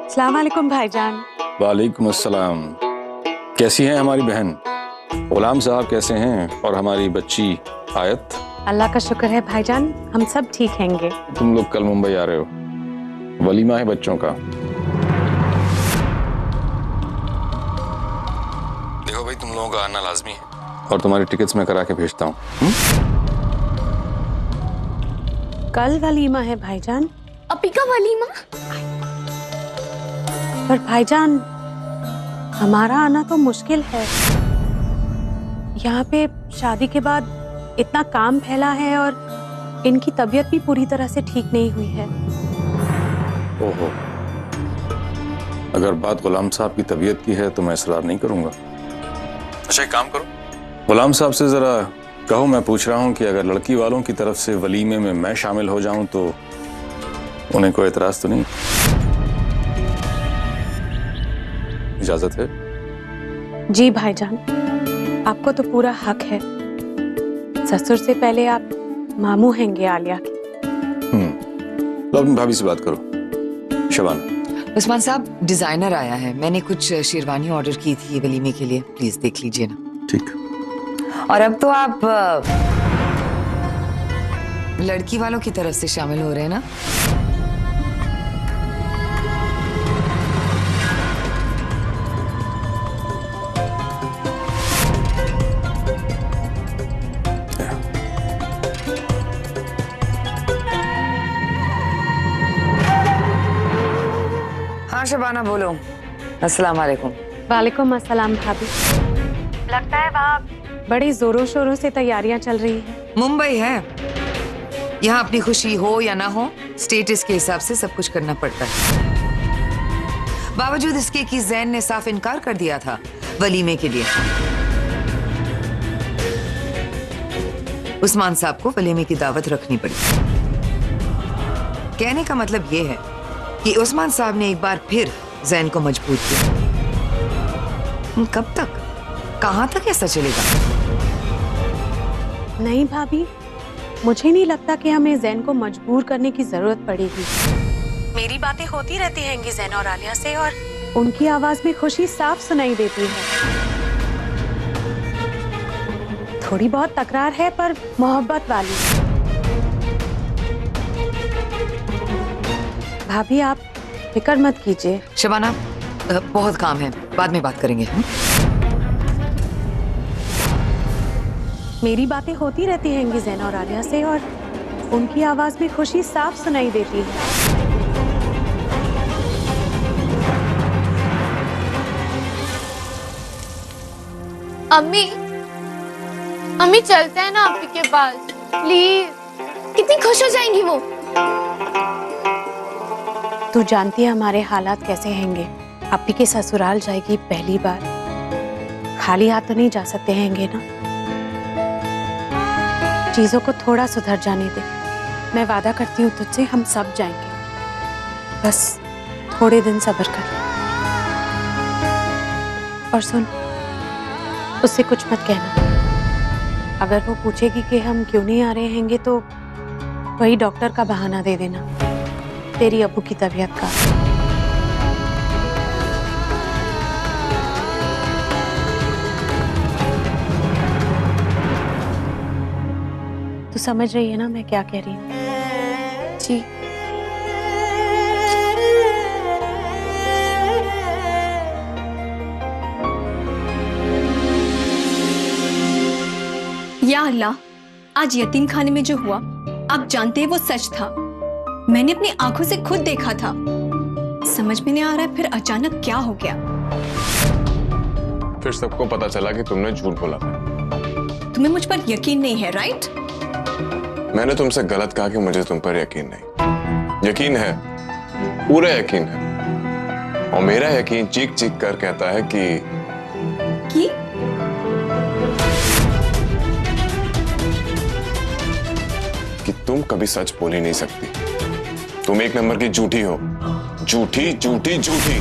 अस्सलाम वालेकुम भाईजान। वालेकुम अस्सलाम। कैसी हैं हमारी बहन? गुलाम साहब कैसे हैं? और हमारी बच्ची आयत? अल्लाह का शुक्र है भाईजान, हम सब ठीक हैंगे। तुम लोग कल मुंबई आ रहे हो, वलीमा है बच्चों का। देखो भाई, तुम लोगों का आना लाजमी है और तुम्हारी टिकट्स मैं करा के भेजता हूँ। कल वलीमा है भाईजान। अपी का वलीमा? पर भाईजान, हमारा आना तो मुश्किल है। यहाँ पे शादी के बाद इतना काम फैला है और इनकी तबीयत भी पूरी तरह से ठीक नहीं हुई है। ओहो, अगर बात गुलाम साहब की तबीयत की है तो मैं इसरार नहीं करूंगा। अच्छा, एक काम करो, गुलाम साहब से जरा कहो, मैं पूछ रहा हूँ कि अगर लड़की वालों की तरफ से वलीमे में मैं शामिल हो जाऊं तो उन्हें कोई एतराज तो नहीं? इजाजत है? जी भाईजान, आपको तो पूरा हक है। ससुर से पहले आप मामू हैंगे आलिया के। लो अपनी भाभी से बात करो। शबाना। उस्मान साहब, डिजाइनर आया है, मैंने कुछ शेरवानी ऑर्डर की थी वलीमे के लिए, प्लीज देख लीजिए ना। ठीक। और अब तो आप लड़की वालों की तरफ से शामिल हो रहे हैं ना? हाँ शबाना, बोलो। अस्सलाम वालेकुम। वालेकुम अस्सलाम भाभी। लगता है वहाँ बड़ी जोरों शोरों से तैयारियां चल रही हैं। मुंबई है, यहाँ अपनी खुशी हो या ना हो, स्टेटस के हिसाब से सब कुछ करना पड़ता है। बावजूद इसके कि जैन ने साफ इनकार कर दिया था वलीमे के लिए, उस्मान साहब को वलीमे की दावत रखनी पड़ी। कहने का मतलब ये है कि उस्मान साहब ने एक बार फिर जैन को मजबूर किया। कब तक, कहां तक ऐसा चलेगा? नहीं भाभी, मुझे नहीं लगता कि हमें जैन को मजबूर करने की जरूरत पड़ेगी। मेरी बातें होती रहती हैं जैन और आलिया से और उनकी आवाज में खुशी साफ सुनाई देती है। थोड़ी बहुत तकरार है पर मोहब्बत वाली। भाभी आप फिक्र मत कीजिए। शबाना, बहुत काम है, बाद में बात करेंगे। मेरी बातें होती रहती हैं जैन और आलिया से और उनकी आवाज में खुशी साफ सुनाई देती है। अम्मी, अम्मी चलते हैं ना अपी के पास, प्लीज। कितनी खुश हो जाएंगी वो। तू जानती है हमारे हालात कैसे हैंगे। अपी के ससुराल जाएगी पहली बार, खाली हाथ तो नहीं जा सकते हैंगे ना। चीजों को थोड़ा सुधर जाने दे। मैं वादा करती हूँ तुझसे, हम सब जाएंगे, बस थोड़े दिन सब्र कर। और सुन, उससे कुछ मत कहना। अगर वो पूछेगी कि हम क्यों नहीं आ रहे हैंगे तो वही डॉक्टर का बहाना दे देना, तेरी अब्बू की तबीयत का। तू समझ रही है ना मैं क्या कह रही हूँ? जी। या अल्लाह, आज यतीम खाने में जो हुआ आप जानते हैं वो सच था। मैंने अपनी आंखों से खुद देखा था। समझ में नहीं आ रहा है फिर अचानक क्या हो गया। फिर सबको पता चला कि तुमने झूठ बोला था। तुम्हें मुझ पर यकीन नहीं है, राइट? मैंने तुमसे गलत कहा कि मुझे तुम पर यकीन नहीं। यकीन है, पूरा यकीन है। और मेरा यकीन चीख चीख कर कहता है कि तुम कभी सच बोल ही नहीं सकती। तुम एक नंबर की झूठी हो। झूठी झूठी झूठी।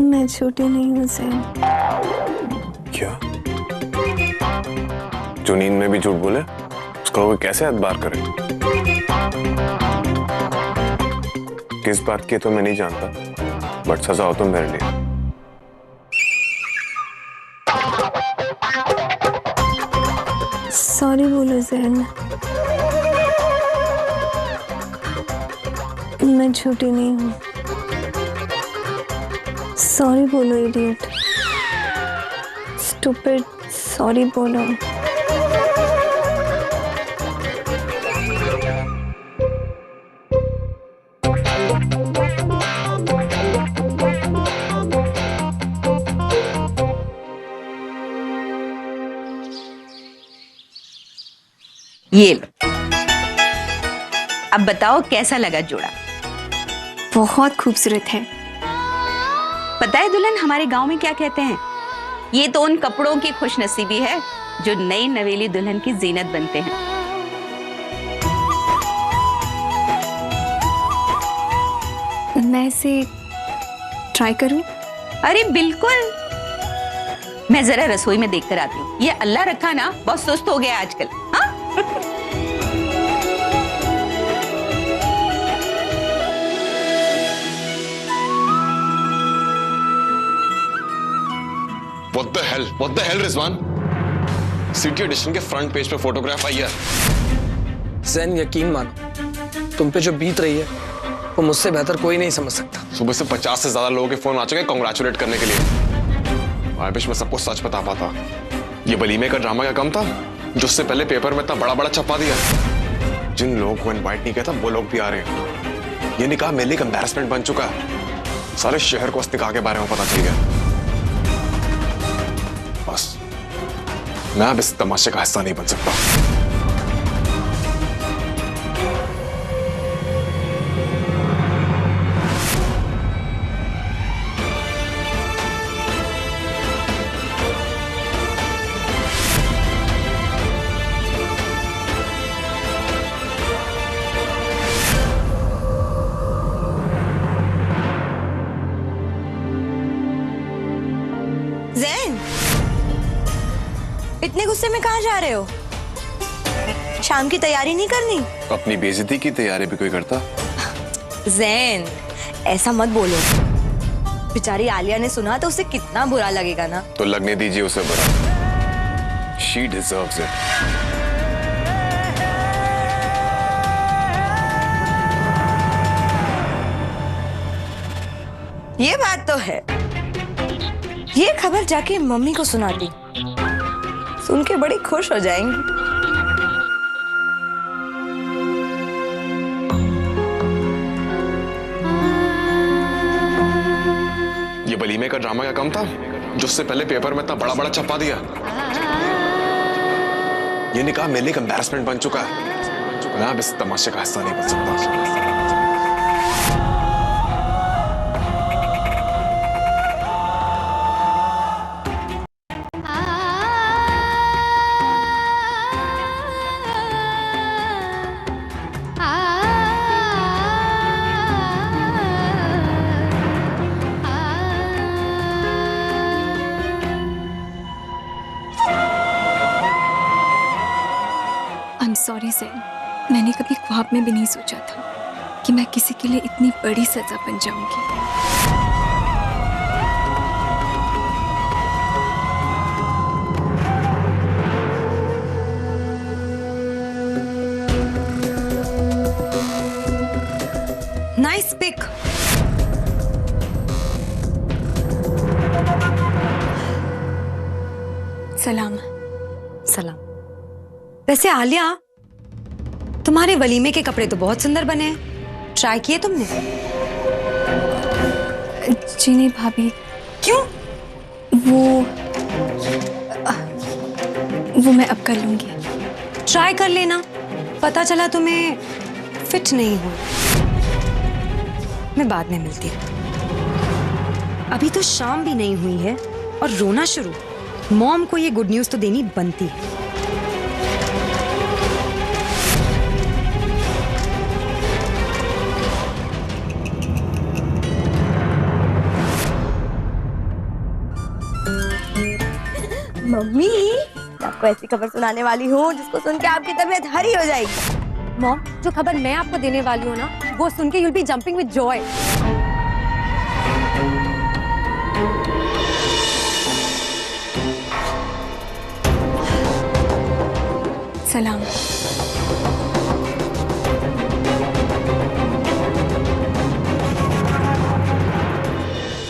मैं झूठी नहीं हूँ जैन। क्या? जो नींद में भी झूठ बोले उसका कोई कैसे एतबार करे? किस बात की तो मैं नहीं जानता, बट सजा हो तो मेरे लिए। सॉरी बोलो जैन, मैं झूठी नहीं हूँ। सॉरी बोलो इडियट, स्टूपिड, सॉरी बोलो। ये लो, अब बताओ कैसा लगा जोड़ा? बहुत खूबसूरत है। पता है दुल्हन हमारे गांव में क्या कहते हैं? ये तो उन कपड़ों की खुशनसीबी है जो नई नवेली दुल्हन की जीनत बनते हैं। मैं इसे ट्राई करूं? अरे बिल्कुल, मैं जरा रसोई में देखकर आती हूँ। ये अल्लाह रखा ना, बहुत सुस्त हो गया आजकल। हाँ What the hell, Rizwan? City edition के फ्रंट पेज पे फोटोग्राफ आई है। ज़ैन, यकीन मानो, तुम पे जो बीत रही है वो मुझसे बेहतर कोई नहीं समझ सकता। सुबह से 50 से ज्यादा लोगों के फोन आ चुके कांग्रेचुलेट करने के लिए। आई विश मैं सबको सच बता पाता। ये वलीमे का ड्रामा क्या कम था जो उससे पहले पेपर में इतना बड़ा बड़ा छपा दिया। जिन लोगों को इनवाइट नहीं किया था वो लोग भी आ रहे हैं। ये निकाह मेरे लिए एम्बैरेसमेंट बन चुका है। सारे शहर को उस निकाह के बारे में पता चल गया। बस मैं अब इस तमाशे का हिस्सा नहीं बन सकता। ज़ैन, इतने गुस्से में कहाँ जा रहे हो? शाम की तैयारी नहीं करनी? अपनी बेइज्जती की तैयारी भी कोई करता? ज़ैन, ऐसा मत बोलो। बेचारी आलिया ने सुना तो उसे कितना बुरा लगेगा ना। तो लगने दीजिए उसे बुरा। She deserves it. ये बात तो है। ये खबर जाके मम्मी को सुना दी, सुन के बड़ी खुश हो जाएंगी। ये वलीमे का ड्रामा क्या कम था जो उससे पहले पेपर में इतना बड़ा बड़ा छपा दिया। ये निकाह मेरे लिए एम्बैरेसमेंट बन चुका है। मैं अब इस तमाशे का हिस्सा नहीं बन सकता। सॉरी ज़ैन, मैंने कभी ख्वाब में भी नहीं सोचा था कि मैं किसी के लिए इतनी बड़ी सजा बन जाऊंगी। Nice pic. सलाम। सलाम। वैसे आलिया, तुम्हारे वलीमे के कपड़े तो बहुत सुंदर बने हैं। ट्राई किए तुमने? जी नहीं भाभी। क्यों? वो मैं अब कर लूंगी। ट्राई कर लेना, पता चला तुम्हें फिट नहीं हो। मैं बाद में मिलती हूँ। अभी तो शाम भी नहीं हुई है और रोना शुरू। मॉम को ये गुड न्यूज तो देनी बनती है। मम्मी, मैं आपको ऐसी खबर सुनाने वाली हूँ जिसको सुन के आपकी तबीयत हरी हो जाएगी। मॉम, जो खबर मैं आपको देने वाली हूँ ना, वो सुन के you'll be jumping with joy। सलाम।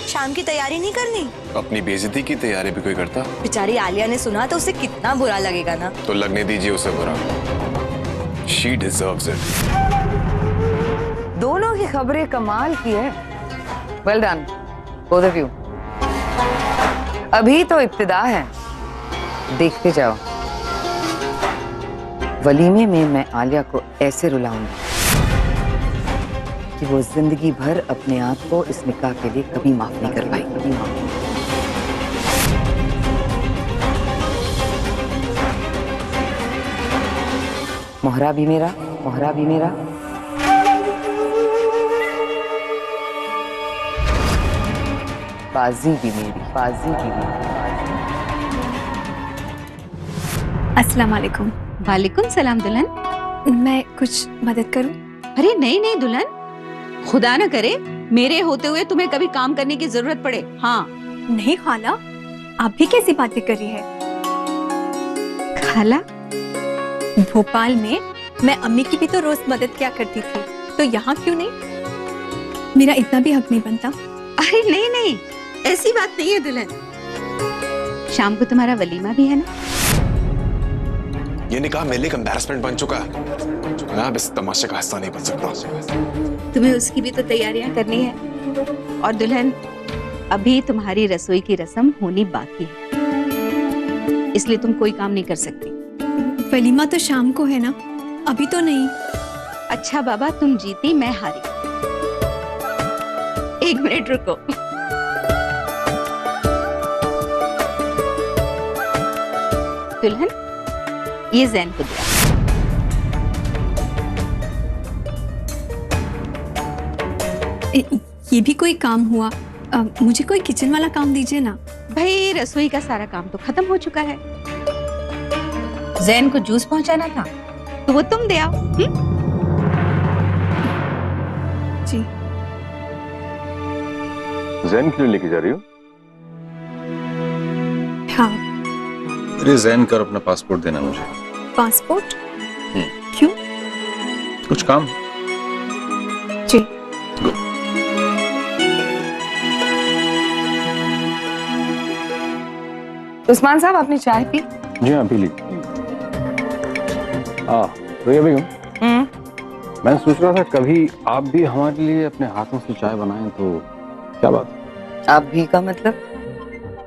शाम की तैयारी नहीं करनी? अपनी बेइज्जती की तैयारी भी कोई करता? बेचारी आलिया ने सुना तो उसे कितना बुरा लगेगा ना। तो लगने दीजिए उसे बुरा। She deserves it। दोनों की खबरें कमाल की है। Well done both of you. अभी तो इब्तिदा है, देखते जाओ। वलीमे में मैं आलिया को ऐसे रुलाऊंगी कि वो जिंदगी भर अपने आप को इस निकाह के लिए कभी माफ नहीं कर पाएगी, कभी माफ नहीं। मोहरा भी मेरा, मोहरा भी मेरा। बाजी भी मेरी, बाजी भी मेरी। अस्सलाम वालेकुम। वालेकुम सलाम दुल्हन। मैं कुछ मदद करूं? अरे नहीं नहीं दुल्हन, खुदा ना करे मेरे होते हुए तुम्हें कभी काम करने की जरूरत पड़े। हाँ नहीं खाला, आप भी कैसी बातें कर रही है? खाला, भोपाल में मैं अम्मी की भी तो रोज मदद किया करती थी, तो यहाँ क्यों नहीं? मेरा इतना भी हक नहीं बनता? अरे नहीं नहीं, ऐसी बात नहीं है दुल्हन। शाम को तुम्हारा वलीमा भी है ना? ये निकाह मेरे लिए एम्बैरेसमेंट बन चुका है। मैं अब इस तमाशे का हिस्सा नहीं बन सकता। तुम्हें उसकी भी तो तैयारियां करनी है। और दुल्हन, अभी तुम्हारी रसोई की रस्म होनी बाकी है, इसलिए तुम कोई काम नहीं कर सकती। वलीमा तो शाम को है ना, अभी तो नहीं। अच्छा बाबा, तुम जीती मैं हारी। एक मिनट रुको। दुल्हन, ये जैन को दिया। ये भी कोई काम हुआ? मुझे कोई किचन वाला काम दीजिए ना। भाई रसोई का सारा काम तो खत्म हो चुका है। जैन को जूस पहुंचाना था तो वो तुम दे आओ। जी। जैन के लिए लेके जा रही हो? हाँ। अरे जैन कर अपना पासपोर्ट देना मुझे। पासपोर्ट? क्यों? कुछ काम? जी। उस्मान साहब, आपने चाय पी? जी हाँ, पी ली। रोया बेगम, मैं सोच रहा था कभी आप भी हमारे लिए अपने हाथों से चाय बनाएं तो क्या बात? आप भी का मतलब?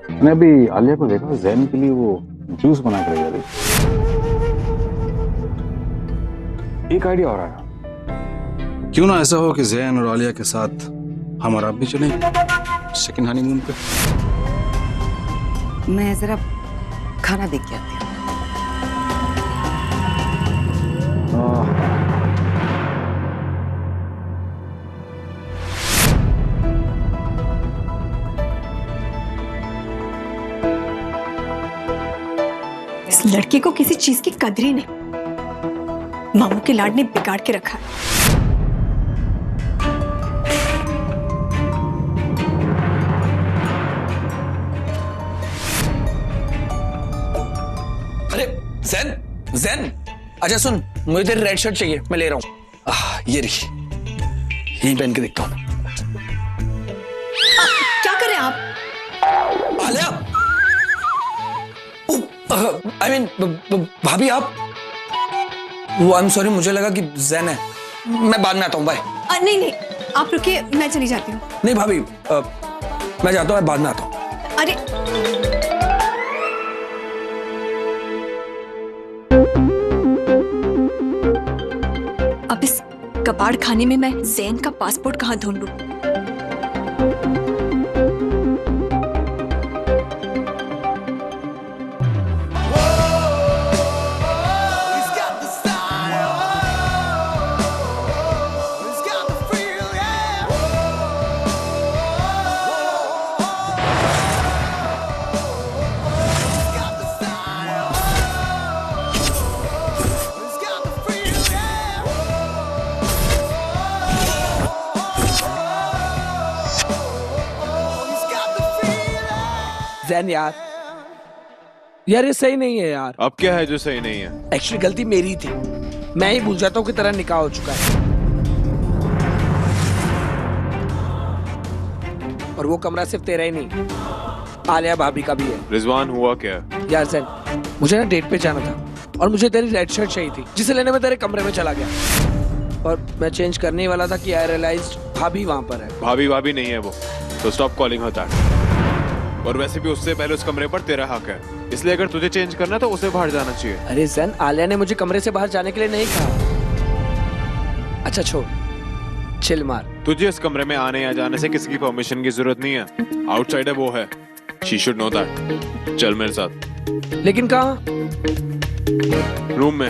मैंने अभी आलिया को देखा, जैन के लिए वो जूस बना कर जा रही। एक आइडिया और आया, क्यों ना ऐसा हो कि जैन और आलिया के साथ हम और आप भी चलें सेकंड हनीमून पे। मैं जरा खाना देख के आती हूँ। इस लड़के को किसी चीज की कदर ही नहीं। मामू के लाड ने बिगाड़ के रखा है। अरे जैन, जैन, अच्छा सुन, मुझे तेरी रेड शर्ट चाहिए, मैं ले रहा हूँ। ये रही, यही पहन के देखता हूँ। क्या कर रहे हैं आप? आलिया, आई मीन भाभी आप? वो आई एम सॉरी, मुझे लगा कि जैन है। मैं बाद में आता हूँ, बाय। नहीं नहीं, आप रुकिए, मैं चली जाती हूँ। नहीं भाभी, मैं जाता हूँ, मैं बाद में आता हूँ। अरे अब इस कबाड़ खाने में मैं जैन का पासपोर्ट कहाँ ढूंढूं? जैन यार ये सही नहीं है यार। अब क्या है जो सही नहीं है? एक्चुअली गलती मेरी थी, मैं ही भूल जाता हूँ कि तेरा निकाह हो चुका है। और वो कमरा सिर्फ तेरा ही नहीं, आलिया भाभी का भी है। रिजवान हुआ क्या? यार जैन, मुझे ना डेट पे जाना था और मुझे तेरी रेड शर्ट चाहिए थी, जिसे लेने में तेरे कमरे में चला गया और मैं चेंज करने ही वाला था कि आई रियलाइज्ड भाभी वहां पर है। भाभी नहीं है वो, तो स्टॉप कॉलिंग हर दैट। और वैसे भी उससे पहले उस कमरे पर तेरा हक है, इसलिए अगर तुझे चेंज करना तो उसे बाहर जाना चाहिए। अरे जैन, आलिया ने मुझे कमरे से बाहर जाने के लिए नहीं कहा। अच्छा छोड़, चिल मार। तुझे इस कमरे में आने या जाने से किसी की परमिशन की जरूरत नहीं है। आउटसाइडर वो है, शी शुड नो दैट। चल मेरे साथ। लेकिन कहाँ? रूम में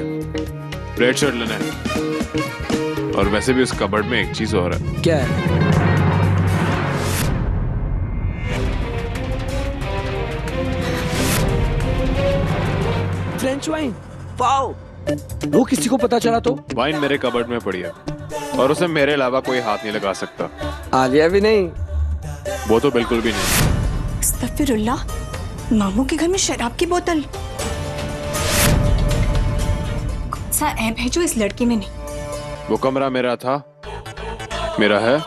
रेड शर्ट लेना है। और वैसे भी उस कबर्ड में एक चीज और है। क्या है? French wine. वाओ, वो किसी को पता चला तो? वाइन मेरे कबर्ड में पड़ी है और उसे मेरे अलावा कोई हाथ नहीं लगा सकता। आलिया भी नहीं? वो तो बिल्कुल भी नहीं। अस्तगफिरुल्लाह, मामू के घर में शराब की बोतल। कौन सा ऐब है जो इस लड़के में नहीं? वो कमरा मेरा था, मेरा है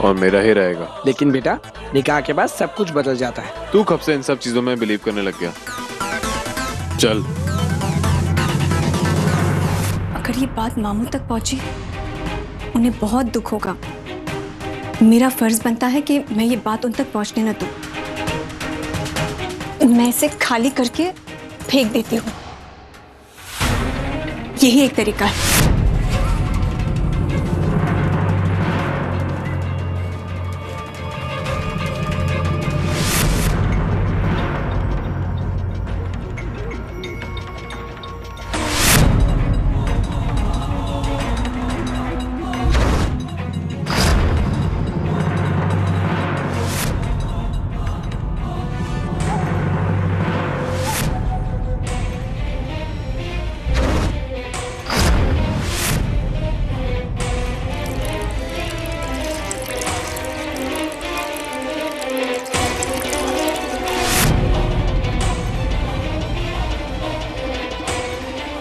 और मेरा ही रहेगा। लेकिन बेटा, निकाह के बाद सब कुछ बदल जाता है। तू कब से इन सब चीजों में बिलीव करने लग गया? चल। अगर ये बात मामू तक पहुंची, उन्हें बहुत दुख होगा। मेरा फर्ज बनता है कि मैं ये बात उन तक पहुंचने न दूं। मैं इसे खाली करके फेंक देती हूँ, यही एक तरीका है।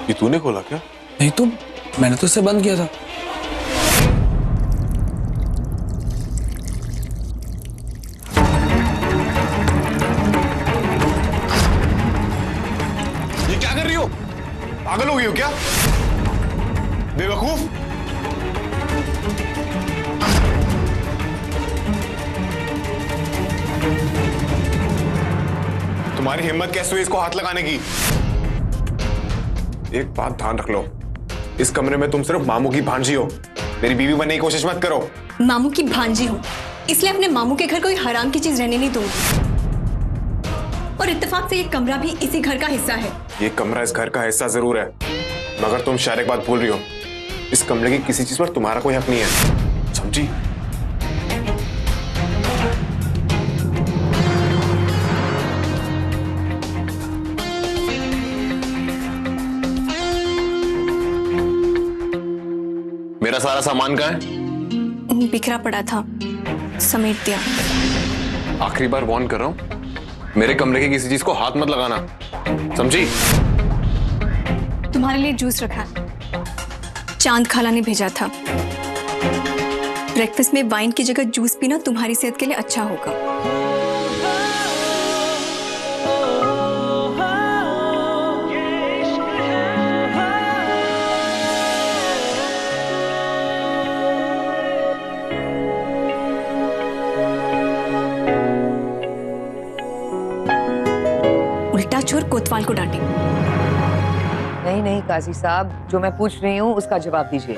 ये तूने खोला क्या? नहीं तो मैंने तो इसे बंद किया था। ये क्या कर रही हो? पागल हो गई हो क्या? बेवकूफ। तुम्हारी हिम्मत कैसे हुई इसको हाथ लगाने की? एक बात ध्यान रख लो, इस कमरे में तुम सिर्फ मामू की भांजी हो, मेरी बीवी बनने की कोशिश मत करो। मामू की भांजी हूँ, इसलिए अपने मामू के घर कोई हराम की चीज रहने नहीं दूंगी। और इत्तेफाक से ये कमरा भी इसी घर का हिस्सा है। ये कमरा इस घर का हिस्सा जरूर है, मगर तुम शायद एक बात भूल रही हो, इस कमरे की किसी चीज पर तुम्हारा कोई हक नहीं है, समझी? मेरा सारा सामान कहाँ है? बिखरा पड़ा था, समेट दिया। आखिरी बार वार्न कर रहा हूं, मेरे कमरे की किसी चीज को हाथ मत लगाना, समझी? तुम्हारे लिए जूस रखा है, चांद खाला ने भेजा था। ब्रेकफास्ट में वाइन की जगह जूस पीना तुम्हारी सेहत के लिए अच्छा होगा। उल्टा चोर कोतवाल को डांटे। नहीं नहीं काजी साहब, जो मैं पूछ रही हूँ उसका जवाब दीजिए।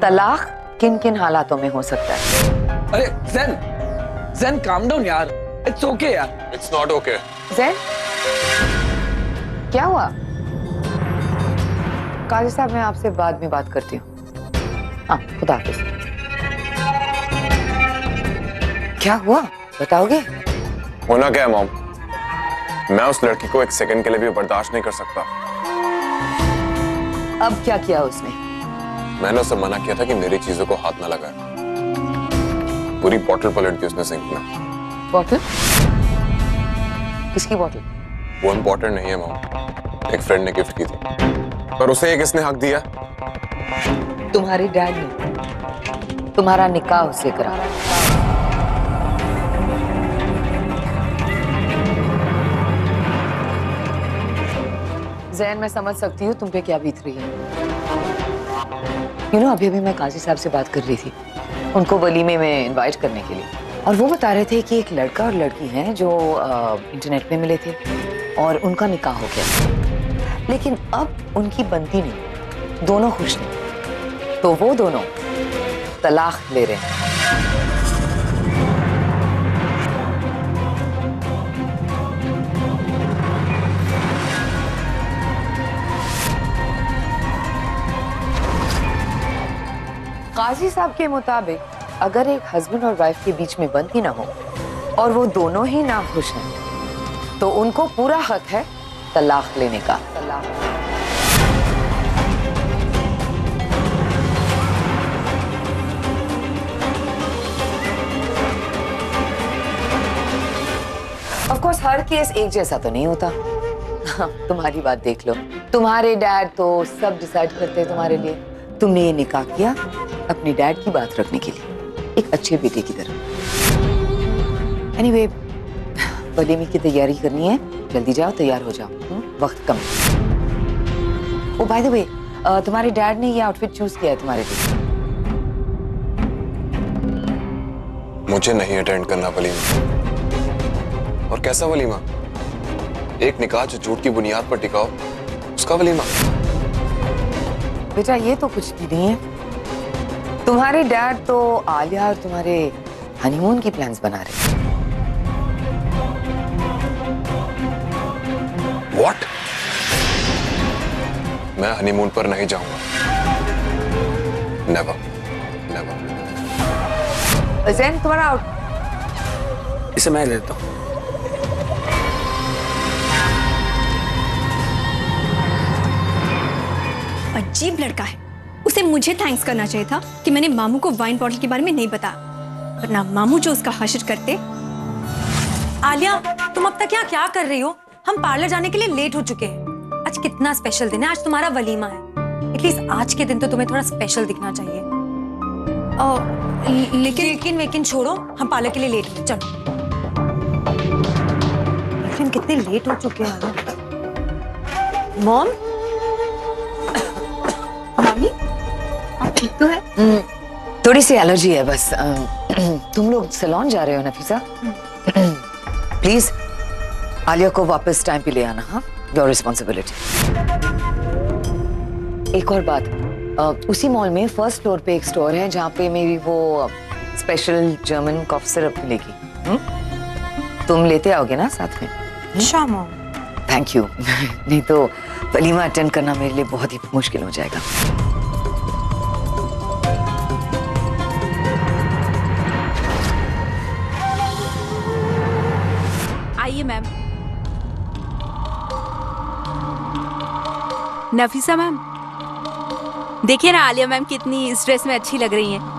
तलाक किन किन हालातों में हो सकता है? अरे ज़ैन काम डाउन यार, इट्स ओके यार। It's not okay. ज़ैन, क्या हुआ? काजी साहब, मैं आपसे बाद में बात करती हूँ। हाँ, खुदा हाफिज। क्या हुआ बताओगे? होना क्या है मॉम, मैं उस लड़की को एक सेकंड के लिए भी बर्दाश्त नहीं कर सकता। अब क्या किया उसने? मैंने उसे मना किया था कि मेरी चीजों को हाथ ना लगाए। पूरी बॉटल पलट दी उसने सिंक में। बॉटल? किसकी बोतल? वो इम्पोर्टेंट नहीं है मॉम, एक फ्रेंड ने गिफ्ट की थी। पर उसे ये किसने हक दिया? तुम्हारे डैड ने तुम्हारा निकाह उससे करा। जैन, मैं समझ सकती हूँ तुम पे क्या बीत रही है। अभी मैं काजी साहब से बात कर रही थी, उनको वलीमे में इनवाइट करने के लिए, और वो बता रहे थे कि एक लड़का और लड़की हैं जो इंटरनेट पे मिले थे और उनका निकाह हो गया, लेकिन अब उनकी बनती नहीं, दोनों खुश नहीं, तो वो दोनों तलाक ले रहे हैं। काजी साहब के मुताबिक अगर एक हस्बैंड और वाइफ के बीच में बनती ना हो और वो दोनों ही ना खुश हैं, तो उनको पूरा हक है तलाक लेने का। ऑफ कोर्स हर केस एक जैसा तो नहीं होता। तुम्हारी बात देख लो, तुम्हारे डैड तो सब डिसाइड करते हैं तुम्हारे लिए। तुमने ये निकाह किया अपने डैड की बात रखने के लिए, एक अच्छे बेटे की तरह। एनीवे, वलीमे की तैयारी करनी है, जल्दी जाओ, तैयार हो जाओ, वक्त कम। ओ बाय द वे, तुम्हारे डैड ने ये आउटफिट चूज किया है तुम्हारे लिए। मुझे नहीं अटेंड करना वलीमा। और कैसा वलीमा? एक निकाह जो झूठ की बुनियाद पर टिका हो, उसका वलीमा? बेटा, ये तो कुछ भी नहीं है। तुम्हारे डैड तो आलिया और तुम्हारे हनीमून की प्लान्स बना रहे हैं। What? मैं हनीमून पर नहीं जाऊंगा। Never, never. जैन, तुम्हारा आउट। इसे मैं लेता हूँ। अजीब लड़का है, उसे मुझे थैंक्स करना चाहिए था कि मैंने मामू को वाइन बॉटल के बारे में नहीं बताया, वरना मामू जो उसका हशर करते। आलिया, तुम अब तक यहाँ क्या कर रही हो? हम पार्लर जाने के लिए लेट हो चुके हैं। आज कितना स्पेशल दिन है, आज तुम्हारा वलीमा है। एटलीस्ट आज के दिन तो तुम्हें थोड़ा स्पेशल दिखना चाहिए। लेकिन छोड़ो, हम पार्लर के लिए लेट हैं, चलो। लेकिन कितने लेट हो चुके हैं। मॉम, मामी, आप ठीक तो है? थोड़ी सी एलर्जी है बस। तुम लोग सैलून जा रहे हो नफीसा? प्लीज आलिया को वापस टाइम पे ले आना। हाँ, योर रिस्पॉन्सिबिलिटी। एक और बात, उसी मॉल में फर्स्ट फ्लोर पे एक स्टोर है जहाँ पे मेरी वो स्पेशल जर्मन कॉफ सिरप मिलेगी। तुम लेते आओगे ना साथ में? अच्छा मॉम। Thank you. नहीं तो वलीमा अटेंड करना मेरे लिए बहुत ही मुश्किल हो जाएगा। आइए मैम। नफीसा मैम, देखिए ना आलिया मैम कितनी इस ड्रेस में अच्छी लग रही हैं।